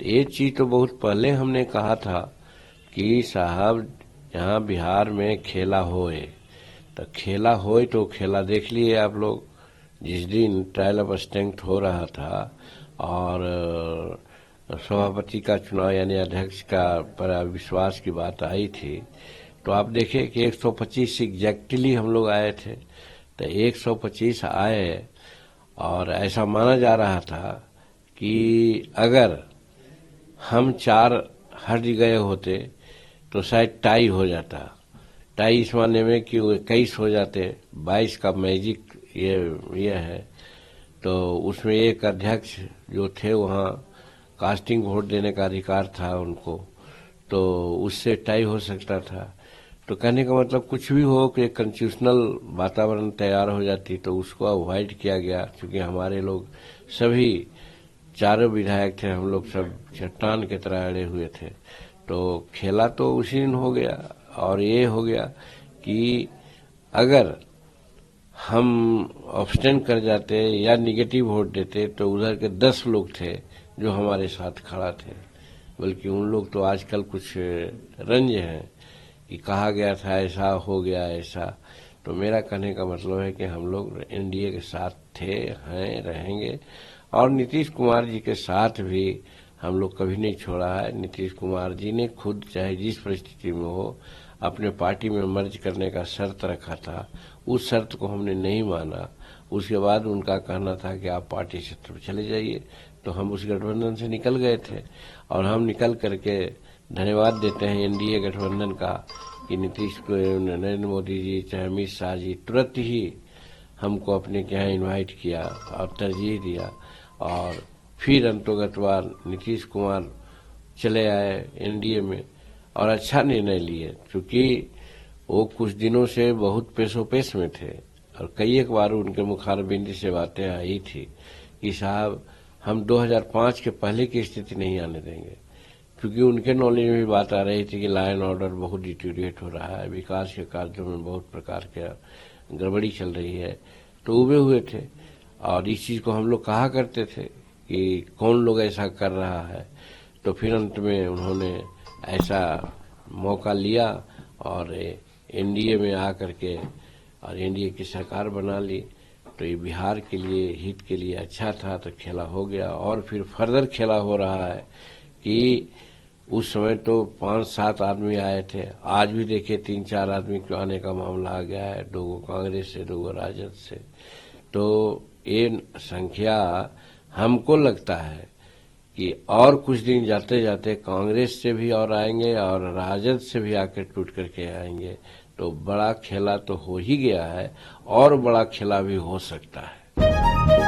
तो ये चीज तो बहुत पहले हमने कहा था कि साहब यहाँ बिहार में खेला होए, तो खेला होए तो खेला देख लिए आप लोग। जिस दिन ट्रायल ऑफ स्ट्रेंथ हो रहा था और सभापति का चुनाव यानी अध्यक्ष का पर अविश्वास की बात आई थी, तो आप देखें कि 125 एग्जैक्टली हम लोग आए थे। तो 125 आए और ऐसा माना जा रहा था कि अगर हम 4 हट गए होते तो शायद टाई हो जाता। टाई इस माने में कि वो 21 हो जाते, 22 का मैजिक ये है। तो उसमें एक अध्यक्ष जो थे वहाँ कास्टिंग वोट देने का अधिकार था उनको, तो उससे टाई हो सकता था। तो कहने का मतलब कुछ भी हो कि कॉन्स्टिट्यूशनल वातावरण तैयार हो जाती, तो उसको अवॉइड किया गया। क्योंकि हमारे लोग सभी 4 विधायक थे, हम लोग सब चट्टान की तरह अड़े हुए थे। तो खेला तो उसी दिन हो गया। और ये हो गया कि अगर हम अब्सटेन कर जाते या निगेटिव वोट देते तो उधर के 10 लोग थे जो हमारे साथ खड़ा थे। बल्कि उन लोग तो आजकल कुछ रंज हैं कि कहा गया था ऐसा हो गया ऐसा। तो मेरा कहने का मतलब है कि हम लोग एनडीए के साथ थे, हैं, रहेंगे। और नीतीश कुमार जी के साथ भी हम लोग कभी नहीं छोड़ा है। नीतीश कुमार जी ने खुद चाहे जिस परिस्थिति में हो अपने पार्टी में मर्ज करने का शर्त रखा था, उस शर्त को हमने नहीं माना। उसके बाद उनका कहना था कि आप पार्टी क्षेत्र में चले जाइए, तो हम उस गठबंधन से निकल गए थे। और हम निकल करके धन्यवाद देते हैं एनडीए गठबंधन का कि नीतीश को, नरेंद्र मोदी जी चाहे अमित शाह जी तुरंत ही हमको अपने के यहाँ इन्वाइट किया और तरजीह दिया। और फिर अंतोगतवार नीतीश कुमार चले आए एनडीए में और अच्छा निर्णय लिए, क्योंकि वो कुछ दिनों से बहुत पेशोपेश में थे और कई एक बार उनके मुखारबिंदी से बातें आई थी कि साहब हम 2005 के पहले की स्थिति नहीं आने देंगे। क्योंकि उनके नॉलेज में भी बात आ रही थी कि लॉ एंड ऑर्डर बहुत डिटीरिएट हो रहा है, विकास के कार्यों में बहुत प्रकार के गड़बड़ी चल रही है। तो उबे हुए थे और इस चीज को हम लोग कहा करते थे कि कौन लोग ऐसा कर रहा है। तो फिर अंत में उन्होंने ऐसा मौका लिया और एनडीए में आकर के और एनडीए की सरकार बना ली। तो ये बिहार के लिए, हित के लिए अच्छा था। तो खेला हो गया और फिर फर्दर खेला हो रहा है कि उस समय तो 5-7 आदमी आए थे, आज भी देखिए 3-4 आदमी के आने का मामला आ गया है, 2 कांग्रेस से, 2 राजद से। तो ये संख्या हमको लगता है कि और कुछ दिन जाते जाते कांग्रेस से भी और आएंगे और राजद से भी आकर टूट करके आएंगे। तो बड़ा खेला तो हो ही गया है और बड़ा खेला भी हो सकता है।